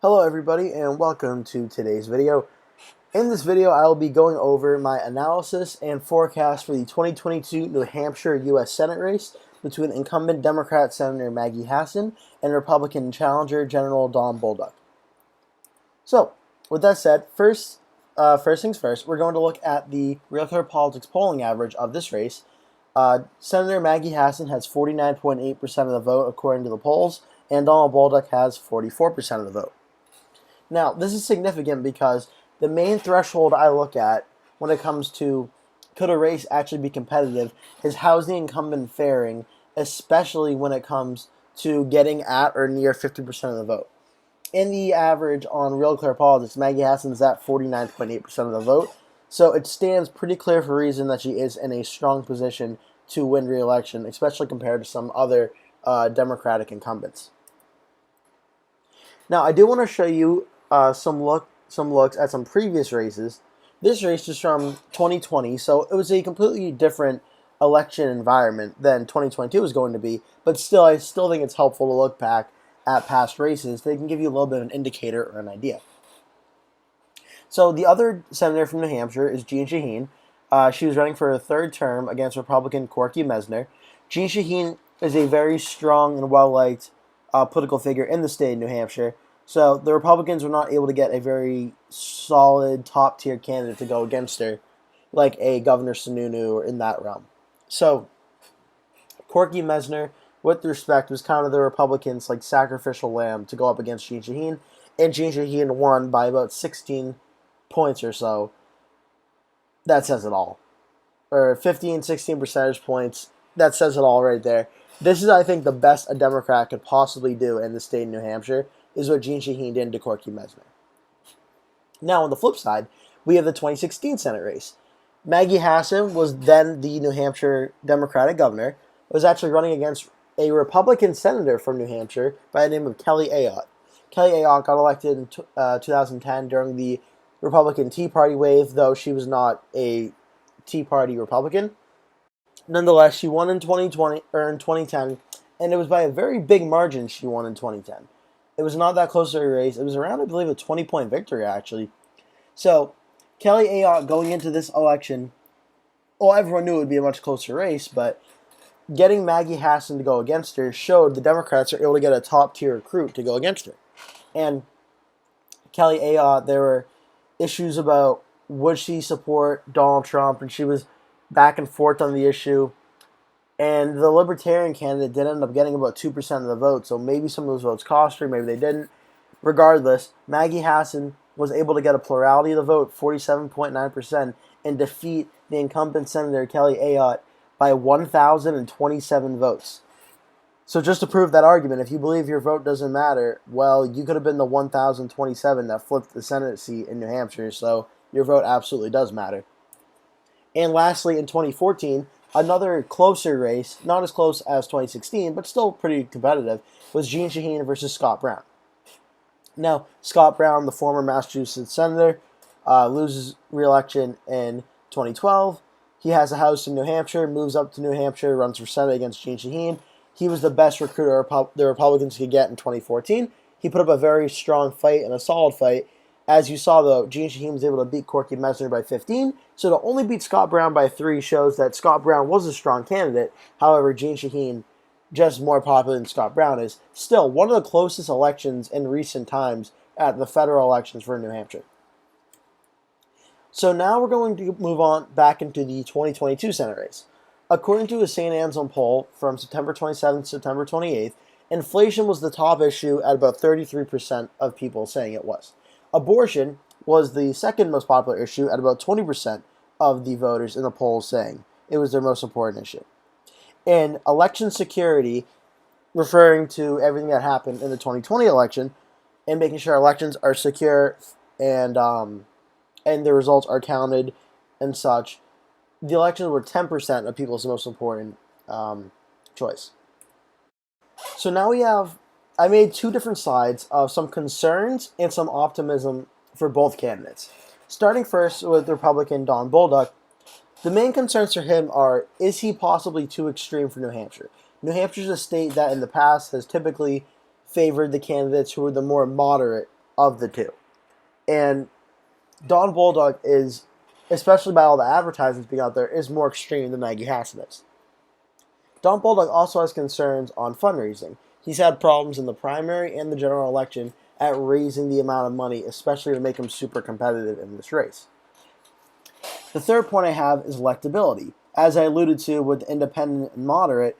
Hello everybody and welcome to today's video. In this video I will be going over my analysis and forecast for the 2022 New Hampshire US Senate race between incumbent Democrat Senator Maggie Hassan and Republican challenger General Don Bolduc. So, with that said, first things first, we're going to look at the Real Clear Politics polling average of this race. Senator Maggie Hassan has 49.8% of the vote according to the polls, and Donald Bolduc has 44% of the vote. Now, this is significant because the main threshold I look at when it comes to could a race actually be competitive is how's the incumbent faring, especially when it comes to getting at or near 50% of the vote. In the average on Real Clear Politics, Maggie Hassan is at 49.8% of the vote, so it stands pretty clear for a reason that she is in a strong position to win re-election, especially compared to some other Democratic incumbents. Now, I do want to show you some looks at some previous races. This race is from 2020, so it was a completely different election environment than 2022 is going to be, but still, I still think it's helpful to look back at past races. They can give you a little bit of an indicator or an idea. So the other senator from New Hampshire is Jeanne Shaheen. She was running for a third term against Republican Corky Mesner. Jeanne Shaheen is a very strong and well-liked political figure in the state of New Hampshire. So the Republicans were not able to get a very solid, top-tier candidate to go against her, like a Governor Sununu or in that realm. So Corky Mesner, with respect, was kind of the Republicans' like sacrificial lamb to go up against Jeanne Shaheen, and Jeanne Shaheen won by about 16 points or so. That says it all. Or 15, 16 percentage points. That says it all right there. This is, I think, the best a Democrat could possibly do in the state of New Hampshire, is what Jeanne Shaheen did to Corky Mesner. Now, on the flip side, we have the 2016 Senate race. Maggie Hassan was then the New Hampshire Democratic governor, was actually running against a Republican senator from New Hampshire by the name of Kelly Ayotte. Kelly Ayotte got elected in 2010 during the Republican Tea Party wave, though she was not a Tea Party Republican. Nonetheless, she won in 2010, and it was by a very big margin she won in 2010. It was not that close to a race. It was around, I believe, a 20-point victory, actually. So, Kelly Ayotte going into this election, well, everyone knew it would be a much closer race, but getting Maggie Hassan to go against her showed the Democrats are able to get a top-tier recruit to go against her. And Kelly Ayotte, there were issues about would she support Donald Trump, and she was back and forth on the issue. And the Libertarian candidate did end up getting about 2% of the vote, so maybe some of those votes cost her, maybe they didn't. Regardless, Maggie Hassan was able to get a plurality of the vote, 47.9%, and defeat the incumbent Senator Kelly Ayotte by 1,027 votes. So just to prove that argument, if you believe your vote doesn't matter, well, you could have been the 1,027 that flipped the Senate seat in New Hampshire, so your vote absolutely does matter. And lastly, in 2014, another closer race, not as close as 2016, but still pretty competitive, was Jeanne Shaheen versus Scott Brown. Now, Scott Brown, the former Massachusetts senator, loses re-election in 2012. He has a house in New Hampshire, moves up to New Hampshire, runs for Senate against Jeanne Shaheen. He was the best recruiter the Republicans could get in 2014. He put up a very strong fight and a solid fight. As you saw, though, Jeanne Shaheen was able to beat Corky Mesner by 15, so to only beat Scott Brown by 3 shows that Scott Brown was a strong candidate. However, Jeanne Shaheen, just more popular than Scott Brown, is still one of the closest elections in recent times at the federal elections for New Hampshire. So now we're going to move on back into the 2022 Senate race. According to a St. Anselm poll from September 27th to September 28th, inflation was the top issue at about 33% of people saying it was. Abortion was the second most popular issue at about 20% of the voters in the polls saying it was their most important issue. And election security, referring to everything that happened in the 2020 election and making sure elections are secure and the results are counted and such, the elections were 10% of people's most important choice. So now I made 2 different slides of some concerns and some optimism for both candidates. Starting first with Republican Don Bolduc, the main concerns for him are, is he possibly too extreme for New Hampshire? New Hampshire is a state that in the past has typically favored the candidates who are the more moderate of the two. And Don Bolduc is, especially by all the advertisements being out there, is more extreme than Maggie Hassan is. Don Bolduc also has concerns on fundraising. He's had problems in the primary and the general election at raising the amount of money, especially to make him super competitive in this race. The third point I have is electability. As I alluded to with independent and moderate,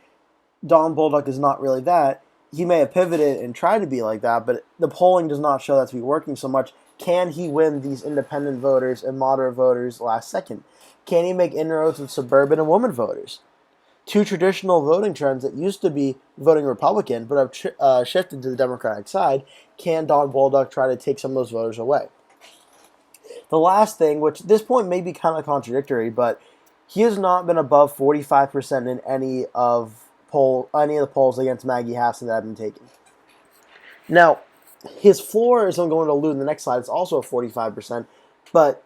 Don Bolduc is not really that. He may have pivoted and tried to be like that, but the polling does not show that to be working so much. Can he win these independent voters and moderate voters last second? Can he make inroads with suburban and women voters? Two traditional voting trends that used to be voting Republican but have shifted to the Democratic side. Can Don Bolduc try to take some of those voters away? The last thing, which at this point may be kind of contradictory, but he has not been above 45% in any of the polls against Maggie Hassan that have been taken. Now, his floor, as I'm going to allude in the next slide, is also 45%, but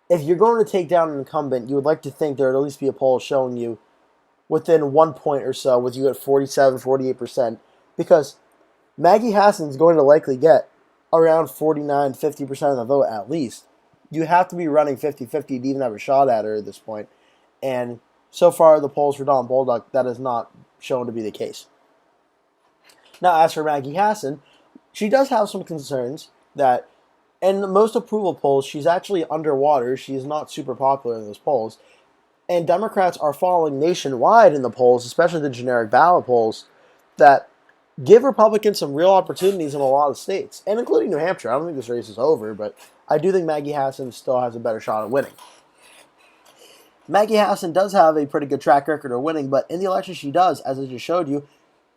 if you're going to take down an incumbent, you would like to think there would at least be a poll showing you within 1 point or so, with you at 47, 48%, because Maggie Hassan is going to likely get around 49, 50% of the vote at least. You have to be running 50-50 to even have a shot at her at this point. And so far, the polls for Don Bolduc, that is not shown to be the case. Now, as for Maggie Hassan, she does have some concerns that in most approval polls, she's actually underwater. She is not super popular in those polls. And Democrats are falling nationwide in the polls, especially the generic ballot polls, that give Republicans some real opportunities in a lot of states, and including New Hampshire. I don't think this race is over, but I do think Maggie Hassan still has a better shot at winning. Maggie Hassan does have a pretty good track record of winning, but in the election she does, as I just showed you,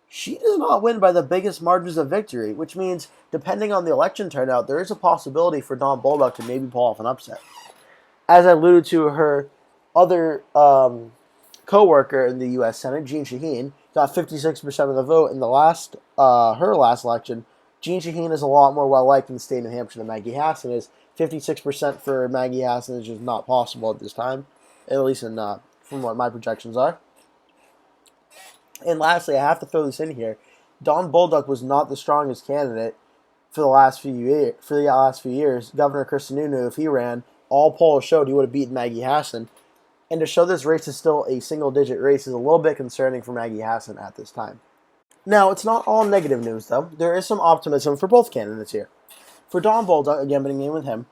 she does not win by the biggest margins of victory, which means, depending on the election turnout, there is a possibility for Don Bolduc to maybe pull off an upset. As I alluded to, her other co-worker in the U.S. Senate, Jeanne Shaheen, got 56% of the vote in the her last election. Jeanne Shaheen is a lot more well-liked in the state of New Hampshire than Maggie Hassan is. 56% for Maggie Hassan is just not possible at this time, at least from what my projections are. And lastly, I have to throw this in here. Don Bolduc was not the strongest candidate for the last few years. Governor Chris Sununu, if he ran, all polls showed he would have beaten Maggie Hassan. And to show this race is still a single-digit race is a little bit concerning for Maggie Hassan at this time. Now, it's not all negative news, though. There is some optimism for both candidates here. For Don Bolduc, again, beginning with him,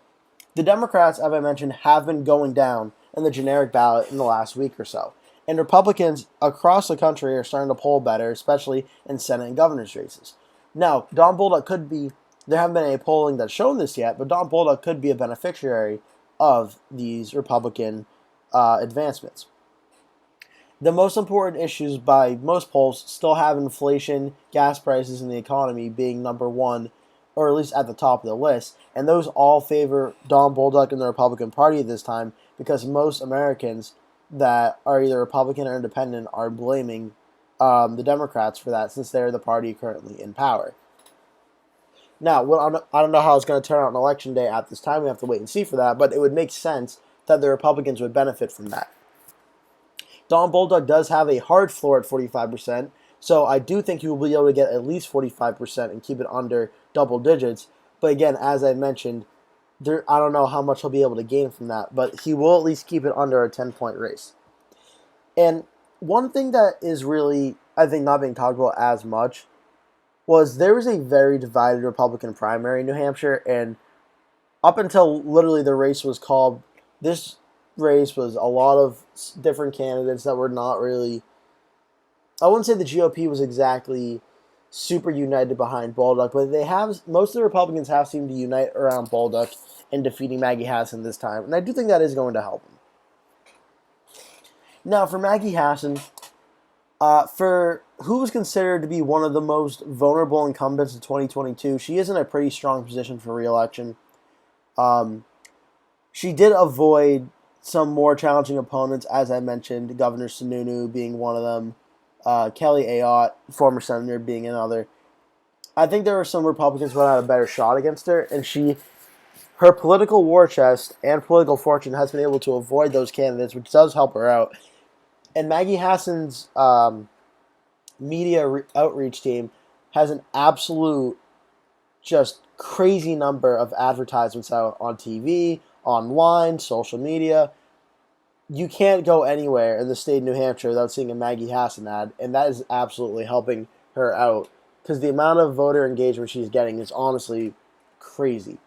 the Democrats, as I mentioned, have been going down in the generic ballot in the last week or so. And Republicans across the country are starting to poll better, especially in Senate and governor's races. Now, Don Bolduc could be, there haven't been any polling that's shown this yet, but Don Bolduc could be a beneficiary of these Republican advancements. The most important issues by most polls still have inflation, gas prices, and the economy being number one, or at least at the top of the list. And those all favor Don Bolduc and the Republican Party at this time because most Americans that are either Republican or independent are blaming the Democrats for that since they're the party currently in power. Now, I don't know how it's going to turn out on Election Day at this time. We have to wait and see for that, but it would make sense that the Republicans would benefit from that. Don Bolduc does have a hard floor at 45%, so I do think he will be able to get at least 45% and keep it under double digits. But again, as I mentioned, I don't know how much he'll be able to gain from that, but he will at least keep it under a 10-point race. And one thing that is really, I think, not being talked about as much was there was a very divided Republican primary in New Hampshire, and up until literally the race was called, this race was a lot of different candidates that were not really, I wouldn't say the GOP was exactly super united behind Bolduc, but most of the Republicans have seemed to unite around Bolduc in defeating Maggie Hassan this time, and I do think that is going to help him. Now, for Maggie Hassan, for who was considered to be one of the most vulnerable incumbents of 2022, she is in a pretty strong position for re-election. She did avoid some more challenging opponents, as I mentioned, Governor Sununu being one of them, Kelly Ayotte, former senator, being another. I think there were some Republicans who had a better shot against her, and her political war chest and political fortune has been able to avoid those candidates, which does help her out. And Maggie Hassan's media outreach team has an absolute just crazy number of advertisements out on TV, online, social media. You can't go anywhere in the state of New Hampshire without seeing a Maggie Hassan ad, and that is absolutely helping her out because the amount of voter engagement she's getting is honestly crazy.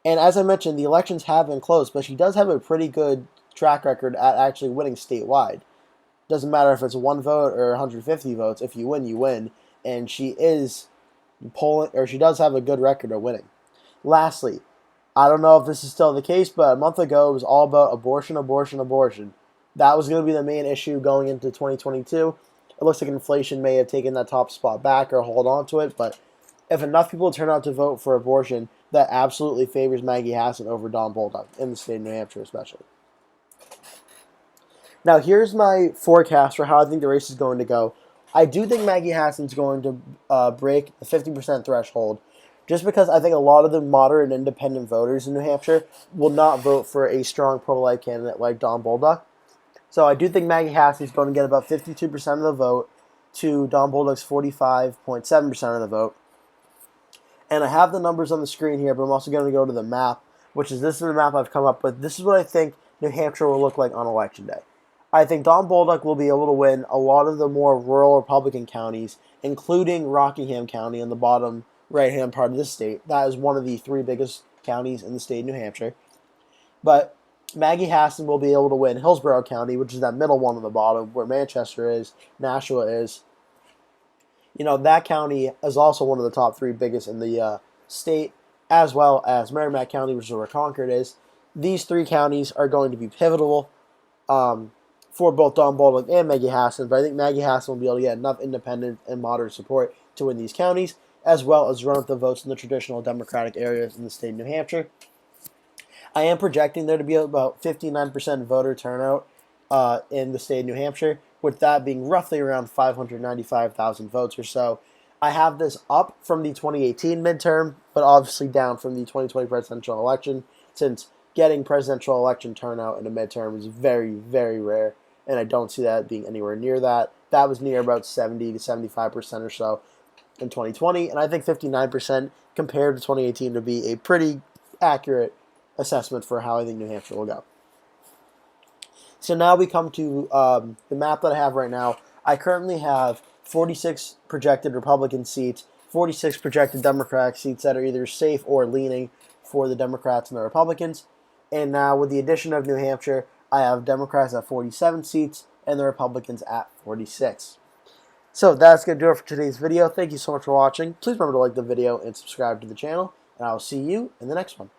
And as I mentioned, the elections have been close, but she does have a pretty good track record at actually winning statewide. Doesn't matter if it's one vote or 150 votes. If you win, you win. And she is polling, or she does have a good record of winning. Lastly, I don't know if this is still the case, but a month ago it was all about abortion, abortion, abortion. That was going to be the main issue going into 2022. It looks like inflation may have taken that top spot back or hold on to it, but if enough people turn out to vote for abortion, that absolutely favors Maggie Hassan over Don Bolduc in the state of New Hampshire especially. Now, here's my forecast for how I think the race is going to go. I do think Maggie Hassan's going to break the 50% threshold, just because I think a lot of the moderate and independent voters in New Hampshire will not vote for a strong pro-life candidate like Don Bolduc. So I do think Maggie Hassan's going to get about 52% of the vote to Don Bolduc's 45.7% of the vote. And I have the numbers on the screen here, but I'm also going to go to the map, this is the map I've come up with. This is what I think New Hampshire will look like on Election Day. I think Don Bolduc will be able to win a lot of the more rural Republican counties, including Rockingham County in the bottom right-hand part of the state. That is one of the 3 biggest counties in the state of New Hampshire. But Maggie Hassan will be able to win Hillsborough County, which is that middle one on the bottom, where Manchester is, Nashua is. That county is also one of the top 3 biggest in the state, as well as Merrimack County, which is where Concord is. These 3 counties are going to be pivotal for both Don Bolduc and Maggie Hassan, but I think Maggie Hassan will be able to get enough independent and moderate support to win these counties, as well as run up the votes in the traditional Democratic areas in the state of New Hampshire. I am projecting there to be about 59% voter turnout in the state of New Hampshire, with that being roughly around 595,000 votes or so. I have this up from the 2018 midterm, but obviously down from the 2020 presidential election, since getting presidential election turnout in a midterm is very, very rare, and I don't see that being anywhere near that. That was near about 70 to 75% or so in 2020, and I think 59% compared to 2018 would be a pretty accurate assessment for how I think New Hampshire will go. So now we come to the map that I have right now. I currently have 46 projected Republican seats, 46 projected Democratic seats that are either safe or leaning for the Democrats and the Republicans. And now with the addition of New Hampshire, I have Democrats at 47 seats and the Republicans at 46. So that's going to do it for today's video. Thank you so much for watching. Please remember to like the video and subscribe to the channel, and I will see you in the next one.